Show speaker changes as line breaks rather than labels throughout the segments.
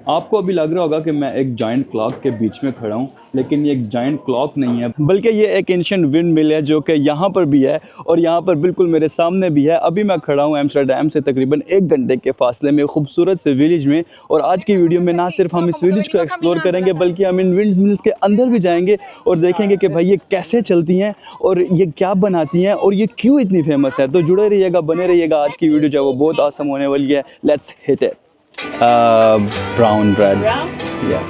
आपको अभी लग रहा होगा कि मैं एक जाइंट क्लॉक के बीच में खड़ा हूँ, लेकिन ये एक जाइंट क्लॉक नहीं है, बल्कि ये एक एंशिएंट विंड मिल है जो कि यहाँ पर भी है और यहाँ पर बिल्कुल मेरे सामने भी है। अभी मैं खड़ा हूँ एम्स्टर्डम से तकरीबन 1 घंटे के फासले में खूबसूरत से विलेज में। और आज की वीडियो में ना सिर्फ हम इस विलेज को एक्सप्लोर करेंगे, बल्कि हम इन विंड मिल्स के अंदर भी जाएंगे और देखेंगे कि भाई ये कैसे चलती हैं और ये क्या बनाती हैं और ये क्यों इतनी फेमस है। तो जुड़े रहिएगा, बने रहिएगा, आज की वीडियो जो है वो बहुत आसम होने वाली है। Let's hit it. Brown bread.
Brown?
Yeah.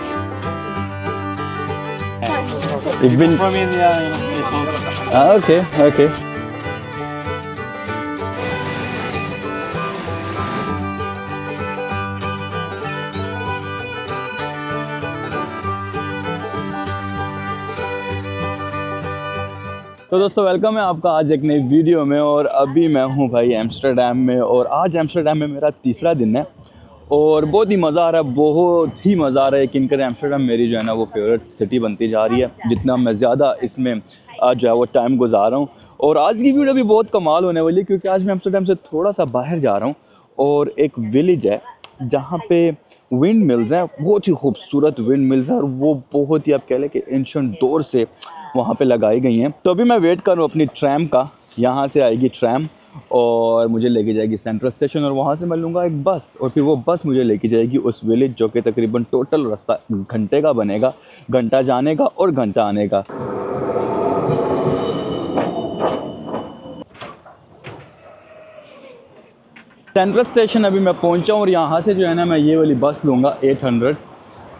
Ich bin.
From India, you know.
Okay, okay. तो दोस्तों वेलकम है आपका आज एक नई वीडियो में। और अभी मैं हूँ भाई एम्स्टर्डम में और आज एम्स्टर्डम में मेरा तीसरा दिन है और बहुत ही मज़ा आ रहा है, बहुत ही मज़ा आ रहा है। यकीन करें एम्स्टर्डम मेरी जो है ना वो फेवरेट सिटी बनती जा रही है, जितना मैं ज़्यादा इसमें आज जो है वो टाइम गुजार रहा हूँ। और आज की वीडियो भी बहुत कमाल होने वाली है क्योंकि आज मैं एम्स्टर्डम से थोड़ा सा बाहर जा रहा हूँ और एक विलेज है जहाँ पे विंड मिल्स हैं, बहुत ही खूबसूरत विंड मिल्स हैं और वो बहुत ही आप कह लें कि एंशिएंट दौर से वहाँ पे लगाई गई हैं। तो अभी मैं वेट कर रहा हूँ अपनी ट्रैम का, यहाँ से आएगी ट्रैम और मुझे लेके जाएगी सेंट्रल स्टेशन और वहाँ से मैं लूँगा एक बस और फिर वो बस मुझे लेके जाएगी उस विलेज जो कि तकरीबन टोटल रास्ता घंटे का बनेगा, घंटा जाने का और घंटा आने का। सेंट्रल स्टेशन अभी मैं पहुँचा हूँ और यहाँ से जो है ना मैं ये वाली बस लूँगा 800।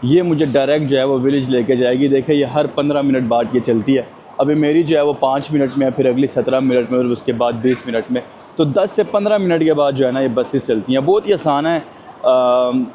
ये मुझे डायरेक्ट जो है वो विलेज लेके जाएगी। देखिए ये हर 15 मिनट बाद ये चलती है। अभी मेरी जो है वो 5 मिनट में है, फिर अगली 17 मिनट में और उसके बाद 20 मिनट में। तो 10 से 15 मिनट के बाद जो है ना ये बसेस चलती हैं। बहुत ही आसान है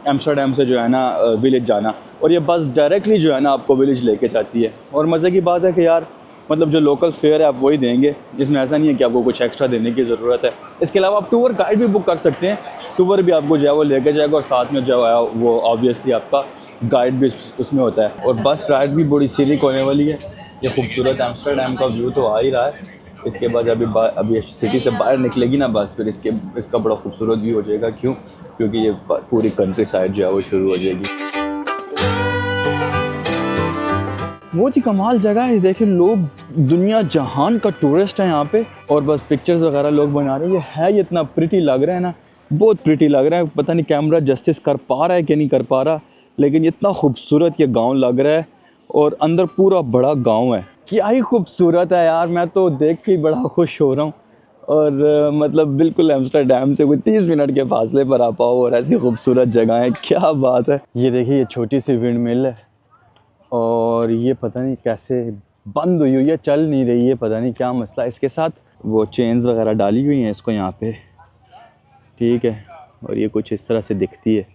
एम्स्टर्डम से जो है ना विलेज जाना और ये बस डायरेक्टली जो है ना आपको विलेज लेके जाती है। और मज़े की बात है कि यार मतलब जो लोकल फेयर है आप वही देंगे, जिसमें ऐसा नहीं है कि आपको कुछ एक्स्ट्रा देने की ज़रूरत है। इसके अलावा आप टूर गाइड भी बुक कर सकते हैं, टूर भी आपको जो है वो लेके जाएगा और साथ में जो है वो ऑब्वियसली आपका गाइड भी उसमें होता है। और बस राइड भी बड़ी सीरीक होने वाली है। ये खूबसूरत एम्स्टर्डम का व्यू तो आ ही रहा है, इसके बाद अभी सिटी से बाहर निकलेगी ना बस, फिर इसका बड़ा खूबसूरत व्यू हो जाएगा। क्यों? क्योंकि ये पूरी कंट्री साइड जो है वो शुरू हो जाएगी। बहुत ही कमाल जगह है। देखिए लोग दुनिया जहान का टूरिस्ट है यहाँ पे और बस पिक्चर्स वगैरह लोग बना रहे हैं। ये है ये इतना प्रिटी लग रहा है ना, बहुत प्रिटी लग रहा है। पता नहीं कैमरा जस्टिस कर पा रहा है कि नहीं कर पा रहा, लेकिन इतना खूबसूरत ये गांव लग रहा है और अंदर पूरा बड़ा गांव है। क्या ही खूबसूरत है यार, मैं तो देख के बड़ा खुश हो रहा हूँ। और मतलब बिल्कुल एम्स्टर्डम से कोई 30 मिनट के फासले पर आ पाओ और ऐसी खूबसूरत जगह है, क्या बात है। ये देखिए ये छोटी सी विंड मिल है और ये पता नहीं कैसे बंद हुई हुई है, चल नहीं रही है, पता नहीं क्या मसला है इसके साथ। वो चेन्स वगैरह डाली हुई हैं इसको यहाँ पे, ठीक है। और ये कुछ इस तरह से दिखती है,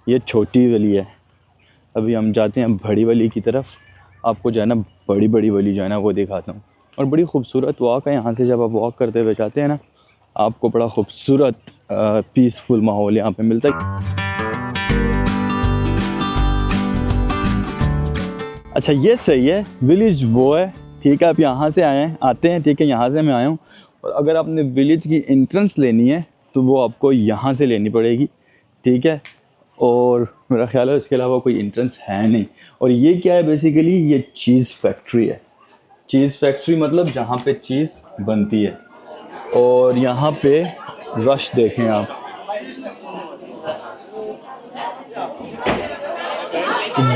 ये छोटी वाली है। अभी हम जाते हैं बड़ी वाली की तरफ, आपको जो है ना बड़ी बड़ी वाली जो है ना वो दिखाता हूँ। और बड़ी खूबसूरत वॉक है, यहाँ से जब आप वॉक करते हुए जाते हैं ना आपको बड़ा खूबसूरत पीसफुल माहौल यहाँ पे मिलता है। अच्छा ये सही है, विलेज वो है, ठीक है। आप यहाँ से आते हैं, ठीक है, यहाँ से मैं आया हूँ। और अगर आपने विलेज की एंट्रेंस लेनी है तो वो आपको यहाँ से लेनी पड़ेगी, ठीक है। और मेरा ख्याल है इसके अलावा कोई एंट्रेंस है नहीं। और ये क्या है बेसिकली, ये चीज़ फैक्ट्री है। चीज़ फैक्ट्री मतलब जहाँ पे चीज़ बनती है। और यहाँ पे रश देखें आप,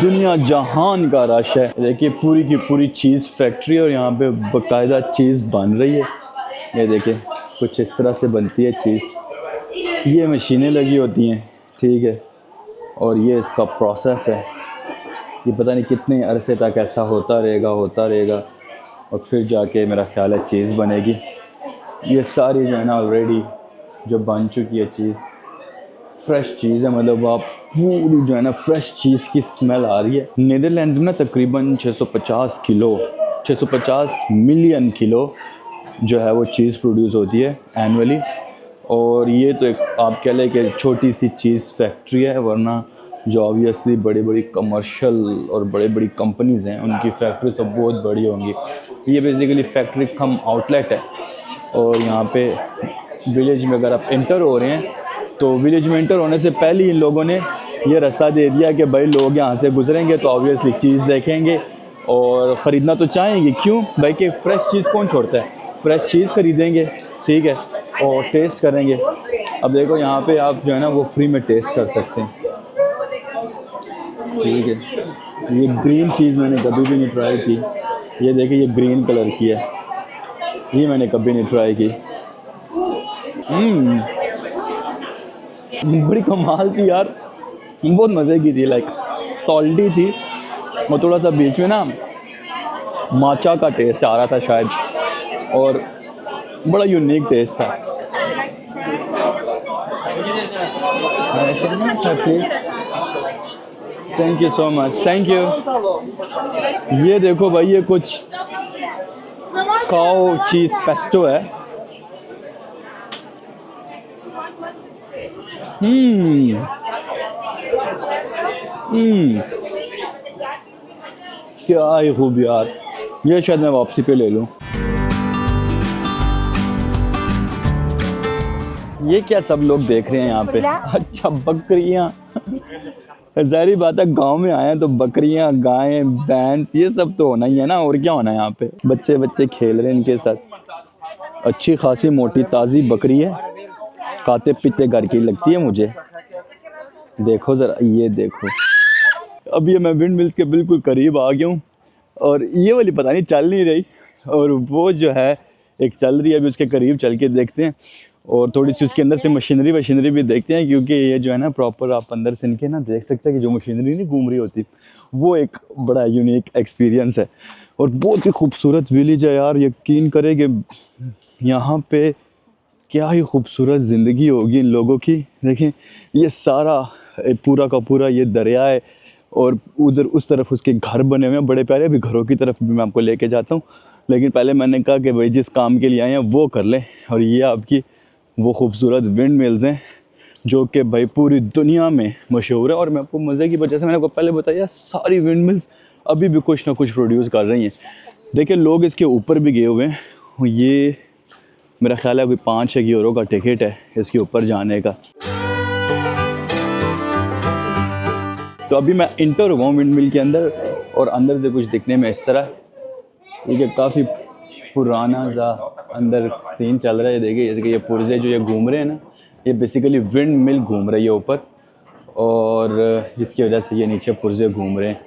दुनिया जहान का रश है। देखिए पूरी की पूरी चीज़ फैक्ट्री और यहाँ पे बाकायदा चीज़ बन रही है। ये देखिए कुछ इस तरह से बनती है चीज़, ये मशीनें लगी होती हैं, ठीक है। और ये इसका प्रोसेस है, ये पता नहीं कितने अरसे तक ऐसा होता रहेगा और फिर जाके मेरा ख्याल है चीज़ बनेगी। ये सारी जो है ना ऑलरेडी जो बन चुकी है चीज़, फ्रेश चीज़ है, मतलब आप पूरी जो है ना फ्रेश चीज़ की स्मेल आ रही है। नीदरलैंड्स में ना तकरीबन 650 मिलियन किलो जो है वो चीज़ प्रोड्यूस होती है एनुअली। और ये तो एक आप कह लें कि छोटी सी चीज़ फैक्ट्री है, वरना जो ऑब्वियसली बड़ी बड़ी कमर्शियल और बड़ी बड़ी कंपनीज़ हैं उनकी फैक्ट्री तो बहुत बड़ी होंगी। ये बेसिकली फैक्ट्री कम आउटलेट है। और यहाँ पे विलेज में अगर आप एंटर हो रहे हैं तो विलेज में एंटर होने से पहले इन लोगों ने ये रास्ता दे दिया कि भाई लोग यहाँ से गुजरेंगे तो ऑब्वियसली चीज़ देखेंगे और ख़रीदना तो चाहेंगे। क्यों भाई कि फ़्रेश चीज़ कौन छोड़ता है, फ्रेश चीज़ ख़रीदेंगे, ठीक है, और टेस्ट करेंगे। अब देखो यहाँ पे आप जो है ना वो फ्री में टेस्ट कर सकते हैं, ठीक है। ये ग्रीन चीज़ मैंने कभी भी नहीं ट्राई की, ये देखिए ये ग्रीन कलर की है, ये मैंने कभी नहीं ट्राई की। बड़ी कमाल थी यार, बहुत मज़े की थी, लाइक सॉल्टी थी और थोड़ा सा बीच में ना माचा का टेस्ट आ रहा था शायद, और बड़ा यूनिक टेस्ट था। Thank you so much, thank you. ये देखो भाई ये कुछ काओ चीज़ पेस्टो है। क्या ही खूब यार, ये शायद मैं वापसी पे ले लूँ। ये क्या सब लोग देख रहे हैं यहाँ पे? अच्छा बकरियाँ, ज़ाहिर बात है गांव में आए हैं तो बकरियाँ, गायें, भैंस ये सब तो होना ही है ना, और क्या होना है यहाँ पे। बच्चे बच्चे खेल रहे हैं इनके साथ। अच्छी खासी मोटी ताज़ी बकरी है, खाते पीते घर की लगती है मुझे। देखो ज़रा, ये देखो। अब ये मैं विंड मिल्स के बिल्कुल करीब आ गया हूँ और ये वाली पता नहीं चल नहीं रही, और वो जो है एक चल रही है। अभी उसके करीब चल के देखते हैं और थोड़ी सी उसके अंदर से मशीनरी भी देखते हैं, क्योंकि ये जो है ना प्रॉपर आप अंदर से इनके ना देख सकते हैं कि जो मशीनरी नहीं घूम रही होती, वो एक बड़ा यूनिक एक्सपीरियंस है। और बहुत ही खूबसूरत विलेज है यार, यकीन करें कि यहाँ पे क्या ही खूबसूरत ज़िंदगी होगी इन लोगों की। देखें ये सारा पूरा का पूरा ये दरिया है और उधर उस तरफ उसके घर बने हुए हैं बड़े प्यारे। अभी घरों की तरफ भी मैं आपको लेके जाता हूँ, लेकिन पहले मैंने कहा कि भाई जिस काम के लिए आए हैं वो कर लें। और ये आपकी वो खूबसूरत विंड मिल्स हैं जो कि भाई पूरी दुनिया में मशहूर है। और मैं आपको मज़े की वजह से मैंने आपको पहले बताया, सारी विंड मिल्स अभी भी कुछ ना कुछ प्रोड्यूस कर रही हैं। देखिए लोग इसके ऊपर भी गए हुए हैं। ये मेरा ख्याल है कोई 5-6 यूरो का टिकट है इसके ऊपर जाने का। तो अभी मैं इंटर हुआ हूँ विंड मिल के अंदर, और अंदर से कुछ दिखने में इस तरह, ठीक है, काफ़ी पुराना सा अंदर सीन चल रहा है। देखिए जैसे कि ये पुर्जे जो ये घूम रहे हैं ना, ये बेसिकली विंड मिल घूम रही है ऊपर, और जिसकी वजह से ये नीचे पुर्जे घूम रहे हैं।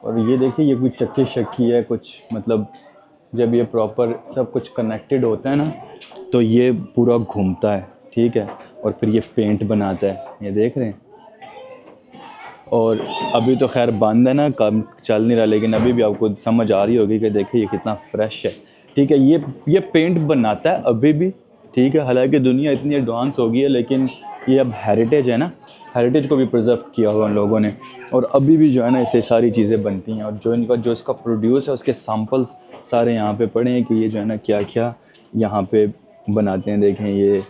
और ये देखिए ये कुछ चक्की शक्की है कुछ, मतलब जब ये प्रॉपर सब कुछ कनेक्टेड होता है ना तो ये पूरा घूमता है, ठीक है, और फिर ये पेंट बनाता है, ये देख रहे हैं। और अभी तो खैर बंद है ना, काम चल नहीं रहा, लेकिन अभी भी आपको समझ आ रही होगी कि देखिए ये कितना फ्रेश है, ठीक है। ये पेंट बनाता है अभी भी, ठीक है। हालांकि दुनिया इतनी एडवांस हो गई है, लेकिन ये अब हेरिटेज है ना, हेरिटेज को भी प्रिजर्व किया हुआ उन लोगों ने, और अभी भी जो है ना ऐसे सारी चीज़ें बनती हैं। और जो इसका प्रोड्यूस है उसके सैम्पल्स सारे यहाँ पे पड़े हैं कि ये जो है ना क्या क्या यहाँ पे बनाते हैं। देखें ये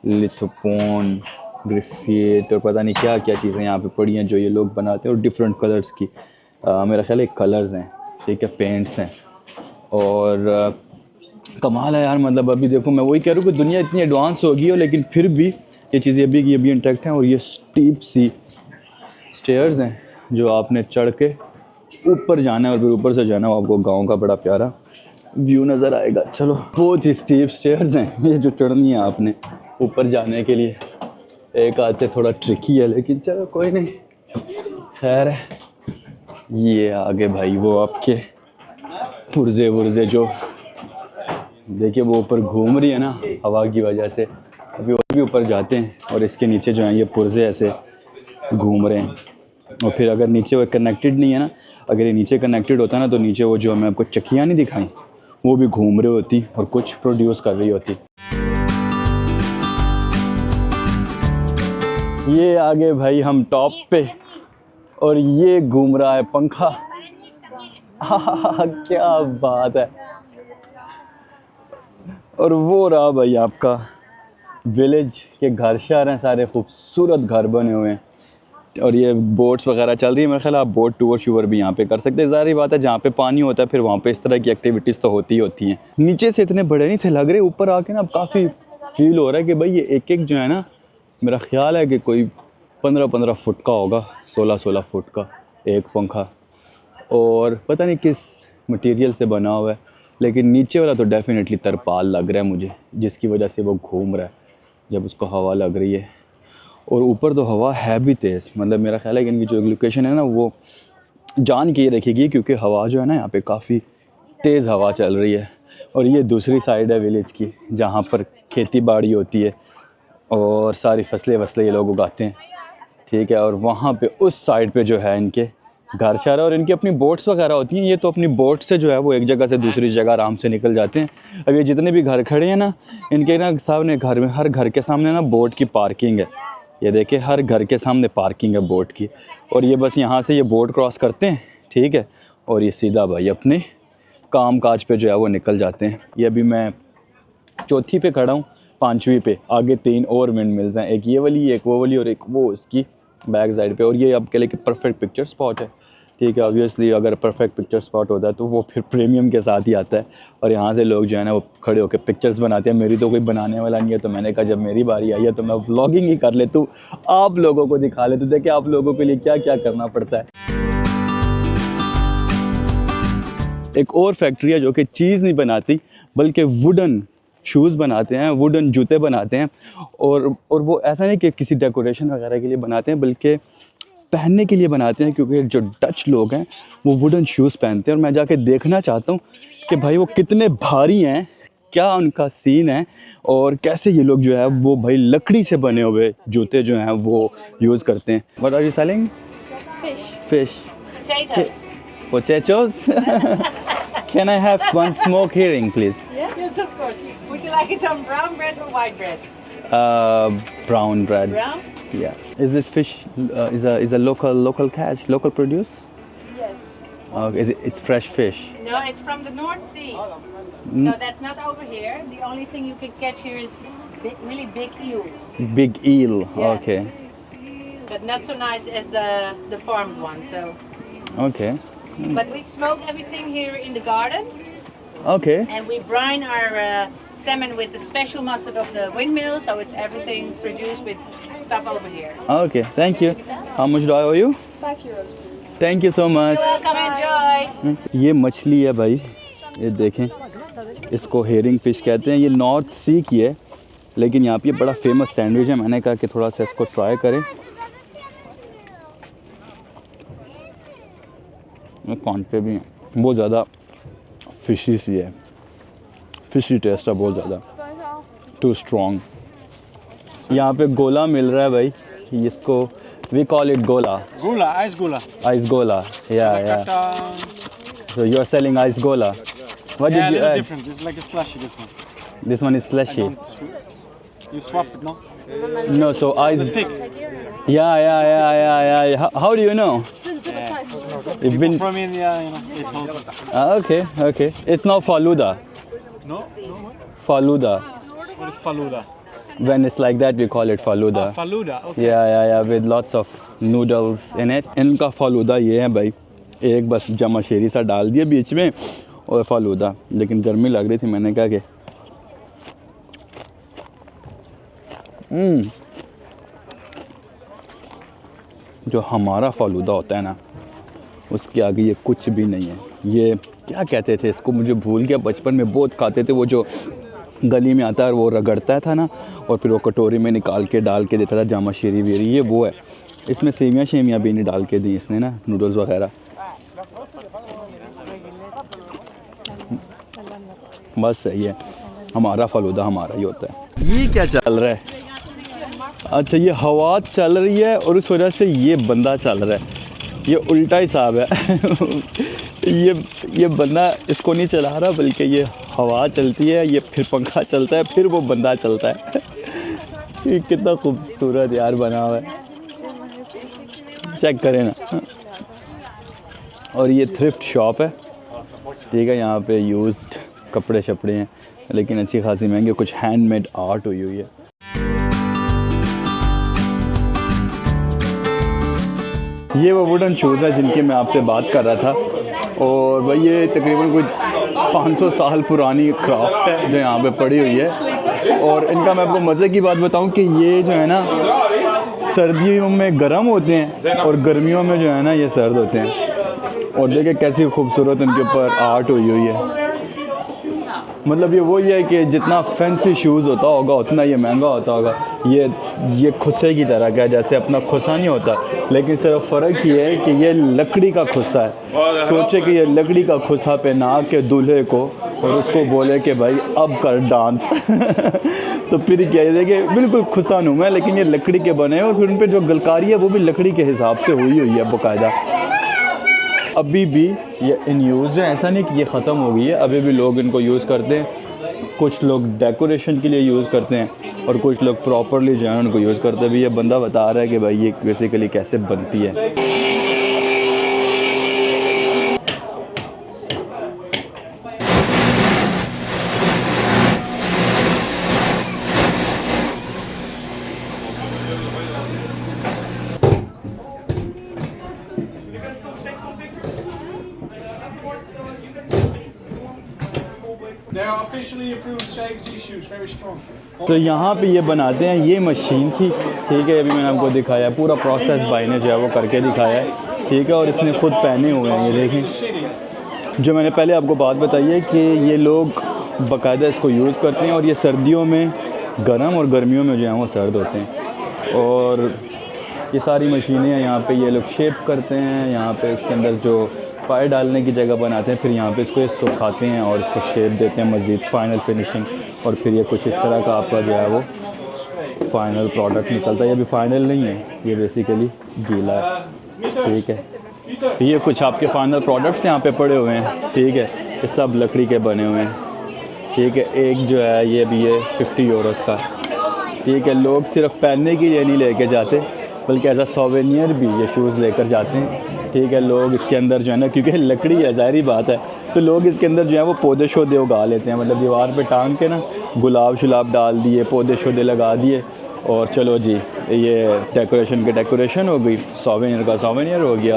लिथोपोन, ग्रिफिट और पता नहीं क्या क्या चीज़ें यहाँ पे पड़ी हैं जो ये लोग बनाते हैं, और डिफरेंट कलर्स की मेरा ख्याल है कलर्स हैं, ठीक है, पेंट्स हैं। और कमाल है यार, मतलब अभी देखो मैं वही कह रहा हूँ कि दुनिया इतनी एडवांस हो गई है, लेकिन फिर भी ये चीज़ें अभी इंटैक्ट हैं। और ये स्टीप सी स्टेयर्स हैं जो आपने चढ़ के ऊपर जाना है, और फिर ऊपर से जाना है आपको गाँव का बड़ा प्यारा व्यू नज़र आएगा। चलो बहुत ही स्टीप स्टेयर्स हैं ये जो चढ़नी है आपने ऊपर जाने के लिए। एक आते थोड़ा ट्रिकी है, लेकिन चलो कोई नहीं, खैर है। ये आगे भाई वो आपके पुर्जे वुर्जे जो देखिए वो ऊपर घूम रही है ना हवा की वजह से, अभी और भी ऊपर जाते हैं और इसके नीचे जो हैं ये पुर्जे ऐसे घूम रहे हैं। और फिर अगर नीचे वो कनेक्टेड नहीं है ना, अगर ये नीचे कनेक्टेड होता ना तो नीचे वो जो मैं आपको चक्कियाँ नहीं दिखाई वो भी घूम रही होती और कुछ प्रोड्यूस कर रही होती। ये आगे भाई हम टॉप पे, और ये घूम रहा है पंखा। क्या बात है। और वो रहा भाई आपका विलेज के घर शहर हैं, सारे खूबसूरत घर बने हुए हैं, और ये बोट्स वगैरह चल रही है। मेरे ख्याल आप बोट टूर शूर भी यहाँ पे कर सकते हैं। ज़ाहिर बात है जहाँ पे पानी होता है फिर वहाँ पे इस तरह की एक्टिविटीज़ तो होती ही होती हैं। नीचे से इतने बड़े नहीं थे लग रहे, ऊपर आके ना अब काफ़ी फील हो रहा है कि भाई ये एक एक जो है ना, मेरा ख्याल है कि कोई 15-15 फुट का होगा, 16-16 फुट का एक पंखा, और पता नहीं किस मटेरियल से बना हुआ है, लेकिन नीचे वाला तो डेफिनेटली तरपाल लग रहा है मुझे, जिसकी वजह से वो घूम रहा है जब उसको हवा लग रही है। और ऊपर तो हवा है भी तेज़, मतलब मेरा ख्याल है कि इनकी जो लोकेशन है ना वो जान के ये रखेगी, क्योंकि हवा जो है ना यहाँ पे काफ़ी तेज़ हवा चल रही है। और ये दूसरी साइड है विलेज की, जहाँ पर खेती बाड़ी होती है और सारी फसलें वसलें ये लोग उगाते हैं, ठीक है। और वहाँ पे उस साइड पे जो है इनके घर शहर, और इनकी अपनी बोट्स वगैरह होती हैं। ये तो अपनी बोट से जो है वो एक जगह से दूसरी जगह आराम से निकल जाते हैं। अब ये जितने भी घर खड़े हैं ना, इनके ना सामने घर में, हर घर के सामने ना बोट की पार्किंग है। ये देखिए, हर घर के सामने पार्किंग है बोट की, और ये बस यहाँ से ये बोट क्रॉस करते हैं, ठीक है, और ये सीधा भाई अपने काम काज पे जो है वो निकल जाते हैं। ये अभी मैं चौथी पे खड़ा हूँ, 5वीं पे, आगे 3 और विंड मिल्स हैं, एक ये वाली, एक वो वाली, और एक वो इसकी बैक साइड पे। और ये आपके लिए परफेक्ट पिक्चर स्पॉट है, ठीक है। ऑब्वियसली अगर परफेक्ट पिक्चर स्पॉट होता है तो वो फिर प्रीमियम के साथ ही आता है, और यहाँ से लोग जो है ना वो खड़े होकर पिक्चर्स बनाते हैं। मेरी तो कोई बनाने वाला नहीं है, तो मैंने कहा जब मेरी बारी आई है तो मैं व्लॉगिंग ही कर लेता हूँ, आप लोगों को दिखा लेते। देखिए आप लोगों के लिए क्या क्या करना पड़ता है। एक और फैक्ट्री है जो कि चीज़ नहीं बनाती, बल्कि वुडन शूज़ बनाते हैं, वुडन जूते बनाते हैं, और वो ऐसा नहीं कि किसी डेकोरेशन वगैरह के लिए बनाते हैं, बल्कि पहनने के लिए बनाते हैं, क्योंकि जो डच लोग हैं वो वुडन शूज़ पहनते हैं। और मैं जाके देखना चाहता हूँ कि भाई वो कितने भारी हैं, क्या उनका सीन है, और कैसे ये लोग जो है वो भाई लकड़ी से बने हुए जूते जो हैं वो यूज़ करते हैं। What are you selling? Fish.
Potatoes.
Potatoes? Can I have one smoke earring, please?
Yes, of course. Would you like it on brown bread or white bread?
Brown bread.
Brown?
Yeah. Is this fish is a local catch, local produce?
Yes.
It's fresh fish.
No, it's from the North Sea. So that's not over here. The only thing you can catch here is really big eel.
Big eel.
Yeah.
Okay.
But not so nice as the farmed one. So.
Okay.
But we smoke everything here in the garden,
Okay.
and we brine our salmon with the special mustard of the windmill. So it's everything produced with stuff over here.
Okay. Thank you. How much do I owe you?
€5, please.
Thank you so much.
You're welcome. Enjoy.
ये मछली है भाई, ये देखें, इसको herring fish कहते हैं। ये नॉर्थ सी की है, लेकिन यहाँ पे बड़ा फेमस सैंडविच है। मैंने कहा कि थोड़ा सा इसको ट्राई करें। कांटे भी हैं, बहुत ज़्यादा फिशी सी है, फिशी टेस्ट है बहुत ज़्यादा, टू स्ट्रॉन्ग। यहाँ पे गोला मिल रहा है भाई, इसको वी कॉल इट गोला,
Gula, ice gula.
ice gola. Yeah. So you are selling ice gola. What
Yeah, a
did you
little
add?
different. It's like a slushy, this one.
This one is
I
slushy.
don't, you swap it, no?
No, so ice.
Stick.
Yeah. How do you know? You've been.
From India, you know, they told me.
Okay. It's now Faluda.
No?
Faluda.
What is faluda?
When it's like that, we call it Faluda.
Faluda, okay.
Yeah, with lots of noodles in it. इनका फालूदा ये है भाई, एक बस जमाशेरी सा डाल दिया बीच में और फालूदा। लेकिन गर्मी लग रही थी, मैंने कहा कि जो हमारा फालूदा होता है ना, उसके आगे ये कुछ भी नहीं है। ये क्या कहते थे इसको, मुझे भूल गया, बचपन में बहुत खाते थे। वो जो गली में आता है और वो रगड़ता था ना, और फिर वो कटोरी में निकाल के डाल के देता था जामा शेरी वेरी, ये वो है। इसमें सेमियाँ भी नहीं डाल के दी इसने ना, नूडल्स वगैरह। बस सही है, हमारा फालूदा हमारा ही होता है। ये क्या चल रहा है? अच्छा, ये हवा चल रही है और उस वजह से ये बंदा चल रहा है। ये उल्टा हिसाब है। ये बंदा इसको नहीं चला रहा, बल्कि ये हवा चलती है, ये फिर पंखा चलता है, फिर वो बंदा चलता है। ये कितना खूबसूरत यार बना हुआ है, चेक करें ना। और ये थ्रिफ्ट शॉप है, ठीक है। यहाँ पे यूज्ड कपड़े शपड़े हैं, लेकिन अच्छी खासी महंगे, कुछ हैंडमेड आर्ट हुई हुई है। ये वो वुडन शूज़ है जिनकी मैं आपसे बात कर रहा था, और भाई ये तकरीबन कुछ 500 साल पुरानी क्राफ्ट है जो यहाँ पे पड़ी हुई है। और इनका मैं आपको मज़े की बात बताऊं कि ये जो है ना सर्दियों में गर्म होते हैं और गर्मियों में जो है ना ये सर्द होते हैं। और देखिए कैसी खूबसूरत उनके ऊपर आर्ट हुई है। मतलब ये वही है कि जितना फैंसी शूज़ होता होगा उतना ये महंगा होता होगा। ये खुस्से की तरह का है, जैसे अपना खुस्सा नहीं होता, लेकिन सिर्फ फ़र्क ये है कि ये लकड़ी का खुस्सा है। सोचे कि ये लकड़ी का खुस्सा पहना के दूल्हे को और उसको बोले कि भाई अब कर डांस तो फिर क्या है, देखिए बिल्कुल खुस्सा नुमा है, लेकिन ये लकड़ी के बने हैं और फिर उन पर जो गलकारी है वो भी लकड़ी के हिसाब से हुई है बाकायदा। अभी भी ये इन यूज़ है, ऐसा नहीं कि ये ख़त्म हो गई है, अभी भी लोग इनको यूज़ करते हैं। कुछ लोग डेकोरेशन के लिए यूज़ करते हैं और कुछ लोग प्रॉपरली जो है उनको यूज़ करते हैं। अभी ये बंदा बता रहा है कि भाई ये बेसिकली कैसे बनती है।
They're officially approved safety shoes, very strong.
तो यहाँ पे ये बनाते हैं, ये मशीन थी, ठीक है, अभी मैंने आपको दिखाया पूरा प्रोसेस भाई ने जो है वो करके दिखाया है, ठीक है, और इसने खुद पहने हुए हैं। ये देखें, जो मैंने पहले आपको बात बताई है कि ये लोग बाकायदा इसको यूज़ करते हैं और ये सर्दियों में गर्म और गर्मियों में जो है वो सर्द होते हैं। और ये सारी मशीनें हैं, यहाँ पे ये लोग शेप करते हैं, यहाँ पे इसके अंदर जो फायर डालने की जगह बनाते हैं, फिर यहाँ पे इसको ये सुखाते हैं और इसको शेप देते हैं मज़ीद फाइनल फिनिशिंग, और फिर ये कुछ इस तरह का आपका जो है वो फाइनल प्रोडक्ट निकलता है। ये भी फाइनल नहीं है, ये बेसिकली गीला है, ठीक है। ये कुछ आपके फाइनल प्रोडक्ट्स यहाँ पे पड़े हुए हैं, ठीक है, ये सब लकड़ी के बने हुए हैं, ठीक है। एक जो है ये भी है 50 यूरोस का, ठीक है। लोग सिर्फ पहनने के लिए नहीं लेके जाते बल्कि एज अ सोवेनियर भी ये शूज़ लेकर जाते हैं, ठीक है। लोग इसके अंदर जो है ना, क्योंकि लकड़ी है ज़ाहिरी बात है, तो लोग इसके अंदर जो है वो पौधे शौधे उगा लेते हैं। मतलब दीवार पे टांग के ना गुलाब शुलाब डाल दिए, पौधे शौधे लगा दिए और चलो जी ये डेकोरेशन की डेकोरेशन हो गई, सोवेनियर का सोवेनियर हो गया।